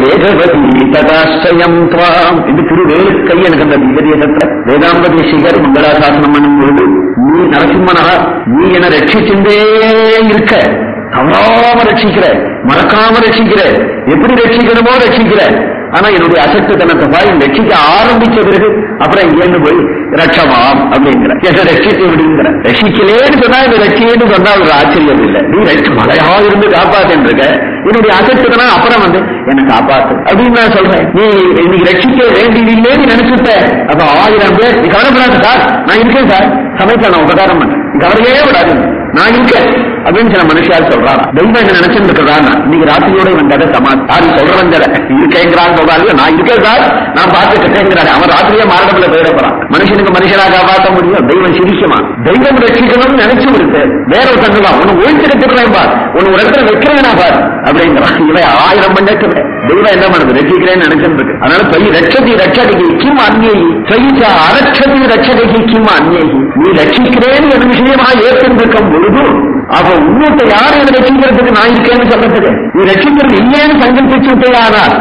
வேகவதி ததாஸ்ரயம் துவாம். இது திருவேலுக்கை எனக்கு அந்த திவ்யதேசத்துல வேதாந்த தேசிகர் மங்களாசாசனம் பண்ணும் பொழுது, நீ நரசிம்மனா, நீ என்ன ரட்சிச்சுட்டே இருக்க, தவறாம ரட்சிக்கிற, மறக்காம ரட்சிக்கிற, எப்படி ரட்சிக்கணுமோ ரட்சிக்கிற. ஆனா என்னுடைய அசட்டுத்தனத்தை பாய் ரட்சிக்க ஆரம்பிச்ச பிறகு அப்புறம் இங்கேருந்து போய் ரட்சமாம் அப்படிங்கிற, என்ன ரட்சிக்க விடுங்கிற. ரட்சிக்கலேன்னு சொன்னா இந்த ரட்சியன்னு சொன்னா ஒரு ஆச்சரியம் இல்லை. நீ மழையா இருந்து காப்பாத்துன்னு இருக்க, என்னுடைய அசட்டுத்தனா அப்புறம் என்னை காப்பாத்து அப்படின்னு நான் சொல்றேன். நீ இன்னைக்கு ரட்சிக்க வேண்டியதில்லைன்னு நினைச்சுட்ட. அப்ப 1000 பேர் நீ கவலைப்படாது சார், நான் இருக்கேன் சார், சமைக்க நான் உபகாரம் பண்றேன், கவலையே விடாது, நான் இருக்கேன் அப்படின்னு சில மனுஷால் சொல்றாரா. தெய்வம் என்ன நினைச்சுட்டு இருக்கிறான். இன்னைக்கு ராத்திரியோட வந்ததை சமாதி சொல்றவன் இருக்கேங்கிறான்னு சொல்றாரு. நான் இருக்கேன் சார், நான் பார்த்து கட்டேங்கிறாரு. அவன் ராத்திரியே மாரடத்துல போயிட போறான். மனுஷனுக்கு மனுஷனா காப்பாற்ற முடியும், தெய்வம் சிரிக்குமா? தெய்வம் ரட்சிக்கணும்னு நினைச்சு இருக்கு. வேற ஒரு தங்குதான் ஒன்னு ஒழிச்சு கட்டுக்கிறேன் பார், ஒன்னு ஒரு இடத்துல வைக்கிறேனா பார் அப்படிங்கிறான். இவன் 1000 மண்டக்கு தெய்வம் என்ன பண்ணுது, ரட்சிக்கிறேன்னு நினைச்சுட்டு இருக்கு. அதனால பை ரட்சதி ரட்சதைக்கு கிம் அந்நியி சகிச்சா அரட்சதி ரட்சதைக்கு கிம் அந்நியி. நீ ரட்சிக்கிறேன்னு ஒரு விஷயமா ஏற்றிருக்கும் பொழுது அப்ப உன்னத்தை யாரும் என்ன ரட்சிக்கிறதுக்கு நான் இருக்கேன்னு சொல்றதுக்கு, நீ ரட்சிக்கிறது இல்லைன்னு சங்கல்பிச்சு விட்டையானால்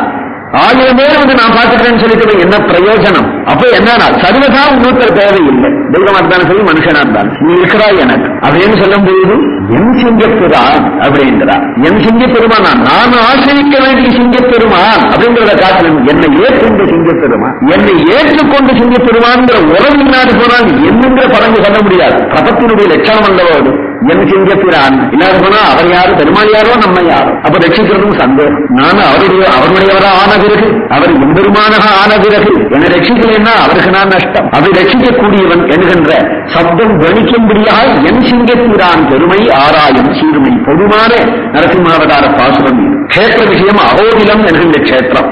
1000 பேர் நான் பார்த்துக்கிறேன்னு சொல்லிட்டு என்ன பிரயோஜனம்? அப்ப என்னன்னா சர்வதா இன்னொருத்தர் தேவையில்லை. தெய்வமா இருந்தாலும் சரி, மனுஷனா இருந்தாலும் நீ இருக்கிறாய் எனக்கு அப்படின்னு சொல்லும் போது என் சிங்கப்பெருமான் அப்படிங்கிறார். என் சிங்கப்பெருமான் நான் ஆசிரிக்க வேண்டிய சிங்கப்பெருமான் அப்படிங்கிறத காட்டணும். என்னை ஏற்றுகின்ற சிங்கப்பெருமான், என்னை ஏற்றுக்கொண்டு சிங்கப்பெருமான்ங்கிற உறவினாடு போனால் என்னங்கிற பலங்கு சொல்ல முடியாது. பிரபத்தினுடைய லட்சணம் அல்லவோடு என் சிங்கப்பிரான் இல்லாத போனா அவர் யாரும், பெருமாள் யாரோ நம்ம யாரோ. அப்ப ரட்சிக்கிறதும் சந்தேகம். நான் அவருடையவரா ஆன பிறகு, அவர் எம்பெருமானாக ஆன பிறகு என்னை ரட்சிக்கலைன்னா அவருக்கு நான் நஷ்டம். அப்படி ரட்சிக்கக்கூடியவன் என்கின்ற சப்தம் கணிக்கும்படியாக என் சிங்கப்பிரான் பெருமை ஆராயும் சீருமை பொதுமான நரசிம்மாவதார பாசுரம். கஷேத்திர விஷயம் அகோபிலம் என்கின்ற கஷேத்திரம்.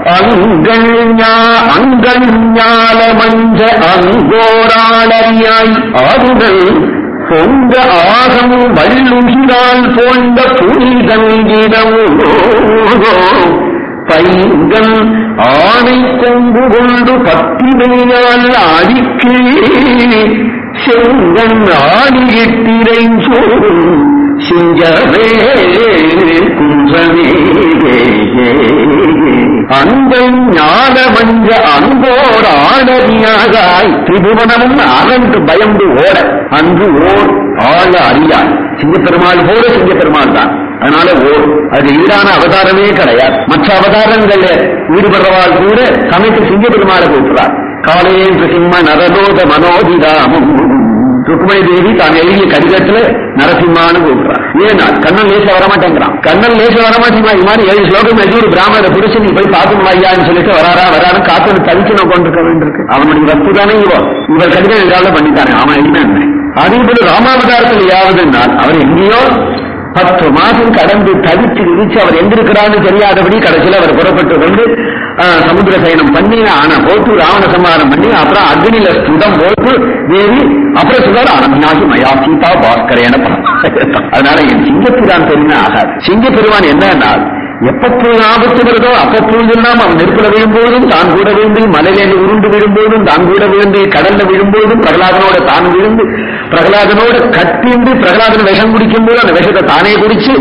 அங்கஞால மஞ்ச அங்கோராளரியாய் ஆறுதல் பொங்க ஆகம் வள்ளுகிறால் போன்ற புனிதங்கிடமோ பைங்கன் ஆணை கொண்டு கொண்டு பத்தினையால் அடிக்கு செங்கன் ஆடியிட்டிரை சோறும் சிங்கமே குன்றமே அங்கன் ஞான மஞ்ச அங்கோர் ஆடறியாகாய் திரிபுவனமும் அரண்டு பயந்து ஓட அன்று ஓர் ஆழ அறியாய். சிங்கப்பெருமாள் போல சிங்கப்பெருமாள் தான். அதனால ஓர் அது ஈடான அவதாரமே கிடையாது. மற்ற அவதாரங்கள் ஈடுபடுறவாள் கூட சமைத்து சிங்கப்பெருமாளை கூட்டுறார். காலேந்திர சிம்ம நரலோக மனோதிராமம் ருக்மணி தேவி தான் எழுதிய கடிதத்துல நரசிம்மான்னு கூப்பிடுறான். ஏன்னா கண்ணன் லேச வரமாட்டேங்கிறான். கண்ணன் லேச வரமாட்டேங்கிறான். இது மாதிரி 7 ஸ்லோகம் எழுதி ஒரு பிராமணரை புடிச்சு நீ போய் பார்க்கணும் ஐயான்னு சொல்லிட்டு வரான்னு காத்து தவிக்கணும் கொண்டிருக்க வேண்டியிருக்கு. அவனுடைய வஸ்து தானே இவர் கடிதம் எதாவது பண்ணித்தானே. அவன் என்ன அதே போல ராமாவதாரத்தில் யாவதுனால் அவர் எங்கேயோ 10 மாதம் கடந்து தவிச்சு விதிச்சு அவர் எங்கிருக்கிறான்னு தெரியாதபடி கடைசியில் அவர் புறப்பட்டு கொண்டு சமுத்திர சயனம் பண்ணி ஆனா போட்டு ராவண சம்ஹாரம் பண்ணி அப்புறம் அக்னியில ஸ்துதம் போட்டு தேவி அப்புறம் சொல்றாரு அனமியாகி மயா சீதா பாஸ்கரேன. அதனால என் சிங்கப்பெருமான் தெரியுமே ஆகாது. சிங்கப்பெருமான் என்னன்னா எப்பப்போது ஆபத்து வருதோ அப்பப்போதெல்லாம் அவன் நெருப்புல விழும்போதும் தான் கூட விழுந்து, மலையில உருண்டு விழும்போதும் தான் கூட விழுந்து, கடல்ல விழும்போதும் பிரகலாதனோட தான் விழுந்து, பிரகலாதனோட கட்டிண்டு பிரகலாதன் விஷம் குடிக்கும் போது அந்த விஷத்தை தானே குடிச்சு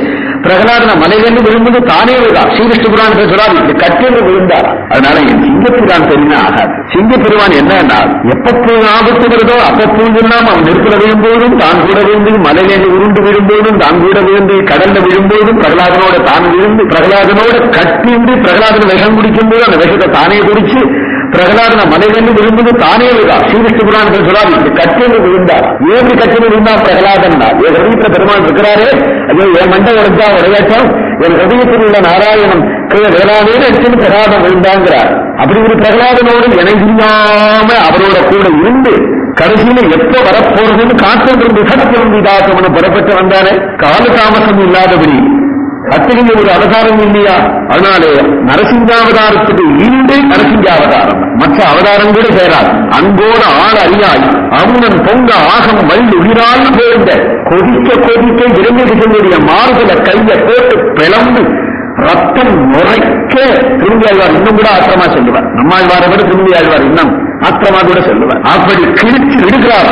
பிரகலாதன மலையிலிருந்து விழும்போது தானே விழா. ஸ்ரீகிருஷ்ண புராணத்தை சொல்றாரு கட்டின்னு விழுந்தாரா. அதனால என் சிங்கப்பெருமான் தெரியுமே ஆகாது. சிங்கப்பெருமான் என்னன்னா எப்பப்போது ஆபத்து வருதோ அப்பப்போதெல்லாம் அவன் நெருப்புல விழும்போதும் தான் கூட விழுந்து, மலையில உருண்டு விழும்போதும் தான் கூட விழுந்து, கடல்ல விழும்போதும் பிரகலாதனோட தான் விழுந்து, பிரகலாதனோட கட்டிண்டு பிரகலாதன விஷம் குடிக்கும் போது அந்த விஷத்தை தானே குடிச்சு பிரகலாதன மலையிலிருந்து விழும்போது தானே விழா. ஸ்ரீகிருஷ்ண புராணத்தை சொல்றாரு கட்டின்னு விழுந்தாரா. ஏன் கட்டின்னு விழுந்தா பிரகலாதன் என் ஹிருதயத்துல பெருமான் இருக்கிறாரு. ஐயோ என் மண்டை உடைஞ்சா உடையாட்டம், என் ஹிருதயத்தில் உள்ள நாராயணன் வேளாண் எடுத்துன்னு பிரகலாதம் விழுந்தாங்கிறார். அப்படி ஒரு பிரகலாதனோடு இணைஞ்சாம அவரோட கூட இருந்து கடைசியில எப்ப வரப்போறதுன்னு காத்திருந்து சத்தியம் புறப்பட்டு வந்தானே. கால தாமசம் இல்லாதபடி அத்தகைய ஒரு அவதாரம் இல்லையா. அதனாலே நரசிங்காவதாரத்துக்கு ஈடு நரசிங்காவதாரம். மற்ற அவதாரம் கூட சேராது. அன்போடு ஆள் அறியாய் அமுனன் பொங்க ஆகம் வல் உயிரால் போன்ற கொதிக்க கொதிக்க இறங்கிய மார்புல கையை போட்டு பிளந்து ரத்தம் நுரைக்க திரும்பியாழ்வார் இன்னும் கூட ஆத்திரமா சொல்லுவார். நம்மாழ்வாரை விட திரும்பியாழ்வார் இன்னும் ஆத்திரமா கூட சொல்லுவார். அப்படி கிழிச்சு விடுகிறார்.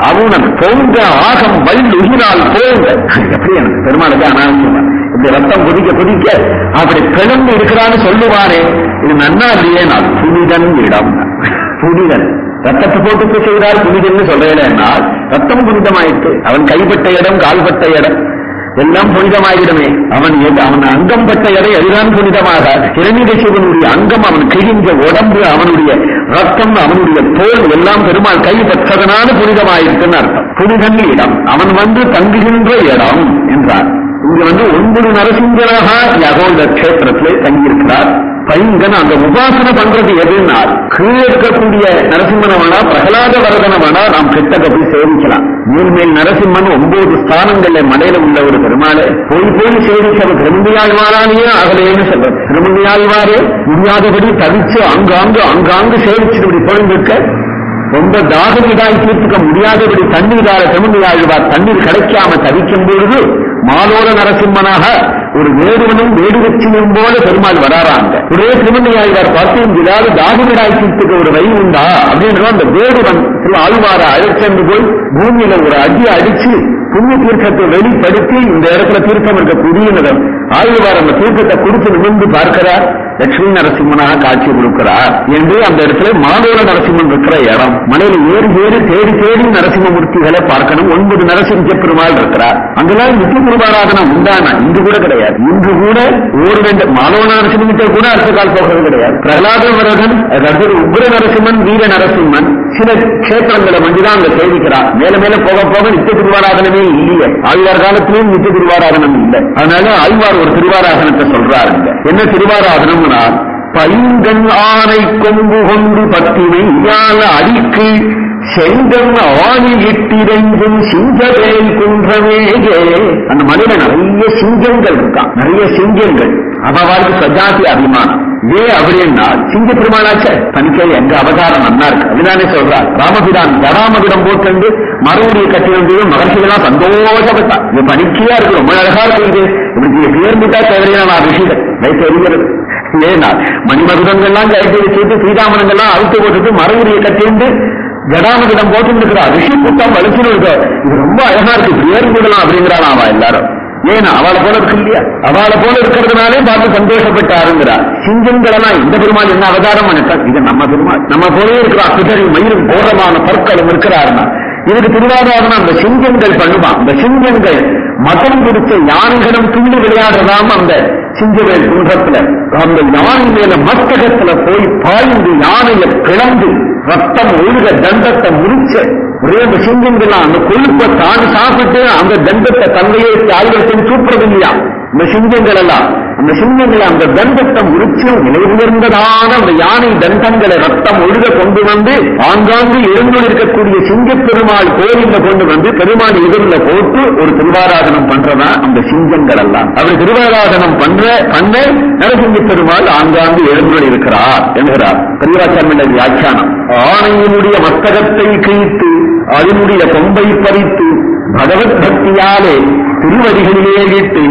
அவுணன் பொங்க ஆகம் வல் உயிரால் போன்ற எப்படி எனக்கு பெருமாளுக்கு அனாவசியமா இப்படி ரத்தம் கொதிக்க கொதிக்க அப்படி பிளந்து இருக்கிறான்னு சொல்லுவானே. இது நன்னா இல்லையே, நான் புனிதன் இடம். புனிதன் ரத்தத்தை போட்டு செய்தால் புனிதன்னு சொல்றேன்னா ரத்தம் புனிதமாயிட்டு. அவன் கைப்பட்ட இடம், கால்பட்ட இடம் எல்லாம் புனிதமாகிடுமே. அவன் அங்கம் பட்ட இடம் அதுதான் புனிதமாக. ஹிரண்யகசிபனுடைய அங்கம், அவன் கிழிஞ்ச உடம்பு, அவனுடைய ரத்தம், அவனுடைய தோல் எல்லாம் பெருமாள் கைப்பற்றதனால புனிதமாயிருக்குன்னு அர்த்தம். புனிதன் இடம், அவன் தங்குகின்ற இடம் என்றார். இங்க 9 நரசிங்கராக யகோத கஷேத்திரத்திலே தங்கியிருக்கிறார். பைங்கன் அந்த உபாசனை பண்றது எதுன்னா, கீழே இருக்கக்கூடிய நரசிம்மனவனா பிரகலாத வரதனவனா நாம் கிட்டக்க போய் சேவிக்கலாம். மேல் நரசிம்மன் 9 ஸ்தானங்கள்ல மலையில உள்ள ஒரு பெருமாளை போய் சேவிச்சவர் திருமங்கையாழ்வாராலேயே ஆகலேன்னு சொல்றது. திருமங்கையாழ்வாரே முடியாதபடி தவிச்சு அங்காங்கு சேவிச்சுட்டு இப்படி போயிருக்க, ரொம்ப தாகமிதாய் தீர்த்துக்க முடியாதபடி தண்ணீரால திருமங்கையாழ்வார் தண்ணீர் கிடைக்காம தவிக்கும் பொழுது மாலோர நரசிம்மனாக ஒரு வேடுவனும் வேடுவச்சியும் போல பெருமாள் வராறாங்க. ஒரே திருமங்கையாழ்வார் பார்த்து ஏதாவது தாகமிதாய் தீர்த்துக்க ஒரு வழி உண்டா அப்படின்ற அந்த வேடுவன் திரு ஆழ்வார அழைச்சென்று போய் பூமியில ஒரு அடி அடிச்சு புண்ணிய தீர்க்கத்தை வெளிப்படுத்தி இந்த இடத்துல தீர்க்கம் இருக்கக்கூடியவர் ஆழ்வார் அந்த தீர்க்கத்தை கொடுத்து நிமிர்ந்து பார்க்கிறார். லட்சுமி நரசிம்மனாக காட்சி கொடுக்கிறார் என்று அந்த இடத்துல மாலோர நரசிம்மன் இருக்கிற இடம். மலையில ஏறி தேடி நரசிம்மமூர்த்திகளை பார்க்கணும். 9 நரசிம்ம பெருமாள் இருக்கிறார். அங்கெல்லாம் நித்திய திருவாராதனம் உண்டான இன்று கூட கிடையாது. இன்று கூட ஒரு 2 மாலோர நரசிம்மத்தை கூட அடுத்த கால் போகிறது கிடையாது. பிரகலாத வரதன், அடுத்தது உக்ர நரசிம்மன், வீர நரசிம்மன் சில கஷேத்திரங்களை வந்துதான் அங்க சேவிக்கிறார். மேல மேல போக நித்திய திருவாராதனமே இல்லையே. ஆழ்வார் காலத்திலும் நித்திய திருவாராதனம் இல்லை. அதனால ஆழ்வார் ஒரு திருவாராதனத்தை சொல்றாருங்க. என்ன திருவாராதனம்? பைங்கன் ஆனை கொம்பு கொண்டு பத்தினை யாழ அடிக்கு செங்கன் ஆணி இட்டிரைந்தும் சிங்கவேல் குன்றமேகே. அந்த மலையில நிறைய சிங்கங்கள் இருக்கான், நிறைய சிங்கங்கள். அவளுக்கு சஜாதி அபிமானம். ஏன் அப்படின்னா சிங்க பெருமாளாச்ச தனிக்கை எங்க அவதாரம் நன்னா இருக்கு. அதுதானே சொல்றார். ராமபிரான் ஜடாமகுடம் போட்டு மறுபடிய கட்டிடம் மகர்ஷிகளாம் சந்தோஷப்பட்டான். இது பனிக்கையா இருக்கு, ரொம்ப அழகா இருக்கு. இப்படி பேர்ந்துட்டா தேவையான விஷயம் வைத்து எறிகிறது. ஏன்னா மணிமகுடங்கள்லாம் கைட்டு வச்சுட்டு ஸ்ரீராமனங்கள்லாம் அழுத்து போட்டுட்டு மறுபடிய கட்டிண்டு ஜடாமகுடம் போட்டு இருக்கிறார். ரிஷி கூட்டம் வலிச்சுன்னு இருக்கு. இது ரொம்ப அழகா இருக்கு, பேர்ந்துடலாம் அப்படிங்கிறான் அவ எல்லாரும். ஏன்னா அவளை போல இருக்கு இல்லையா, அவளை போல இருக்கிறதுனாலே பார்த்து சந்தோஷப்பட்டாருங்கிறார். சிங்கங்களெல்லாம் இந்த பெருமாள் என்ன அவதாரம் பண்ணிட்டார்? இது நம்ம பெருமாள், நம்ம போலே இருக்கிறார். குதிரை மயிலும் கோரமான பற்களும் இருக்கிறாருன்னா இதுக்கு திருவாராதனம் அந்த சிங்கங்கள் பண்ணுவான். அந்த சிங்கங்கள் மதம் பிடிச்ச யானைகளும் துண்டு விளையாடுறதாம அந்த சிங்கவேல் குன்றத்துல அந்த யானை மேல மத்தகத்துல போய் பாய்ந்து யானையை பிளந்து ரத்தம் ஒழுக தண்டத்தை முறிச்ச ஒரே அந்த சிங்கங்கள்லாம் அந்த கொழுப்பை தான் சாப்பிட்டு அந்த தண்டத்தை தந்தையை ஆய்வகத்தில் சூட்டுறது இல்லையா. இந்த சிங்கங்கள் எல்லாம் அந்த சிங்கங்களை அந்த தண்டத்தை முறிச்சு நிலை உயர்ந்ததான அந்த யானை தண்டங்களை ரத்தம் ஒழுக கொண்டு வந்து ஆங்காங்கு எழுந்து இருக்கக்கூடிய சிங்க பெருமாள் கோயில கொண்டு வந்து பெருமாள் இதழ்ல போட்டு ஒரு திருவாராதனம் பண்றதா அந்த சிங்கங்கள் எல்லாம். அப்படி திருவாராதனம் பண்ண நரசிங்க பெருமாள் ஆங்காங்கு எழுந்து இருக்கிறார் என்கிறார் பெரியவாச்சாரிய வியாக்கியானம். ஆணையினுடைய மஸ்தகத்தை கிழித்து அதனுடைய கொம்பை பறித்து பகவத் பக்தியாலே திருவடிகளிலே விட்டு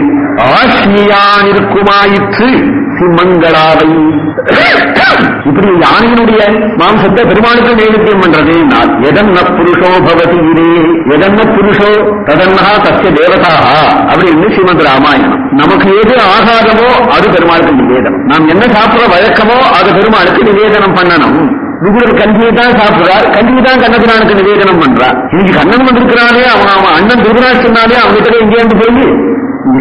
ஆசியான் இருக்குமாயிற்று சிம்மங்களாவை. இப்படி யானையினுடைய மாம்சத்தை பெருமாளுக்கு நைவேத்தியம் பண்றதே நான் எதன்ன புருஷோ பவதி இரே எதன்ன புருஷோ ததன்னா தஸ்ய தேவதா அப்படின்னு ஸ்ரீமத் ராமாயணம். நமக்கு எது ஆகாரமோ அது பெருமாளுக்கு நிவேதனம். நாம் என்ன சாப்பிட வழக்கமோ அது பெருமாளுக்கு நிவேதனம் பண்ணணும். விகுலர் கஞ்சியை தான் சாப்பிடுறார், கஞ்சியை தான் கண்ணபிரானுக்கு நிவேதனம் பண்றார். இன்னைக்கு கண்ணன் வந்திருக்கிறானே, அவன் அண்ணன் திருவிழாச் சொன்னாலே அவங்ககிட்ட இங்கேருந்து போய்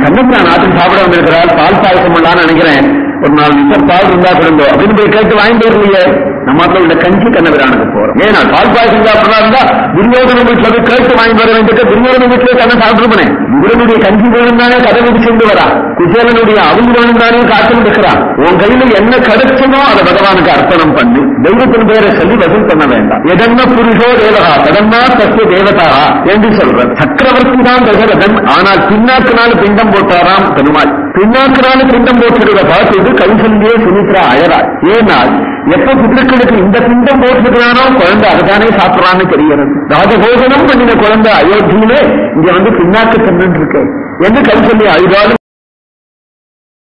கண்ணபிரான் ஆற்றுக்கு சாப்பிட வந்திருக்கிறார், பால் பாயசம் பண்ணலான்னு நினைக்கிறேன், ஒரு 4 லிட்டர் பால் இருந்தா கொடுங்க அப்படின்னு போய் கேட்டு வாங்கிட்டு வரலையே. நம்ம உள்ள கஞ்சி கண்ணபிரானுக்கு போறோம். ஏன்னா பால் பாயசம் சாப்பிடா இருந்தா துரியோதன வீட்டுல போய் கேட்டு வாங்கிட்டு வர வேண்டிய துரியோதன வீட்டுல கண்ணன் சாப்பிட்டுருப்பேன். இவருடைய கஞ்சி வேணும் தானே கதை விதிச்சுட்டு வரா, குசேலனுடைய அவங்க வேணும் தானே காத்து இருக்கிறான். உன் கையில என்ன கிடைச்சதோ அதை பகவானுக்கு அர்ப்பணம் பண்ணி தெய்வத்தின் பேரை சொல்லி வசூல் பண்ண வேண்டாம். எதன்ன புருஷோ தேவகா ததன்னா தஸ்ய தேவதா என்று சொல்ற சக்கரவர்த்தி தான் தசரதன். ஆனால் பின்னாக்குனால பிண்டம் போட்டாராம் பெருமாள். பின்னாக்குனால பிண்டம் போட்டுறத பார்த்து கௌசல்யே சுமித்ரா அழறார். ஏனால் எப்ப பிதர்களுக்கு இந்த பிண்டம் போட்டுக்கிறானோ குழந்தை அதுதானே சாப்பிடறான்னு தெரிகிறது. ராஜபோஜனம் பண்ணின குழந்தை அயோத்தியிலே இங்க வந்து பின்னாக்கு சென்று இருக்கு என்று கௌசல்யா அழுதாலும்